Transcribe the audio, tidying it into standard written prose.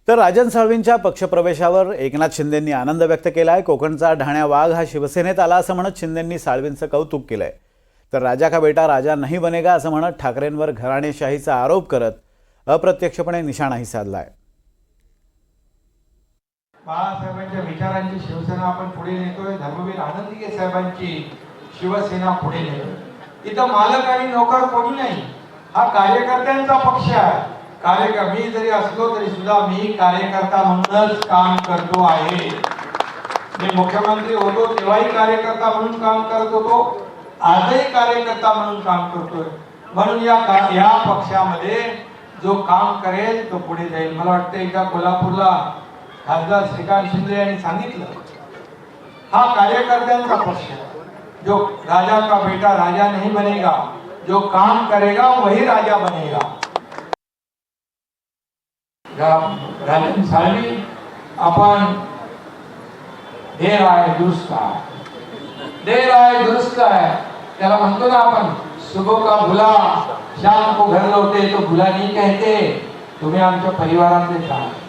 तर राजन साळवींच्या पक्षप्रवेशावर एकनाथ शिंदेंनी आनंद व्यक्त केलाय। कोकणचा ढाण्या वाघ हा शिवसेनेत आला असं म्हणत शिंदेंनी साळवींचं कौतुक केलंय। तर राजा का बेटा राजा नहीं बनेगा असं म्हणत ठाकरेंवर घराणेशाहीचा आरोप करत अप्रत्यक्षपणे निशाणाही साधलाय। बाळासाहेबांच्या विचारांची शिवसेना आपण पुढे नेतोय। धर्मवीर आनंदीगे साहेबांची शिवसेना पुढे नेतोय। इथं मालक आणि नोकर कोणी नाही, हा कार्यकर्त्यांचा पक्ष आहे। मी जरी असलो तरी सुद्धा मी कार्यकर्ता म्हणूनच काम करतो आहे। मी मुख्यमंत्री होतो तेव्हाही कार्यकर्ता म्हणून काम करत होतो, आजही कार्यकर्ता म्हणून काम करतोय। म्हणून या पक्षामध्ये जो काम करेल तो पुढे जाईल। मला वाटतं एकदा कोल्हापूरला खासदार श्रीकांत शिंदे यांनी सांगितलं, हा कार्यकर्त्यांचा पक्ष है। जो राजा का बेटा राजा नहीं बनेगा, जो काम करेगा वही राजा बनेगा। राजन साळवी अपन देर आए दुरुस्त है, त्याला म्हणतो ना आपण, सुबह का भुला शाम को घर लौटे तो भुला नहीं कहते। तुम्ही आमच्या परिवारातले आहात।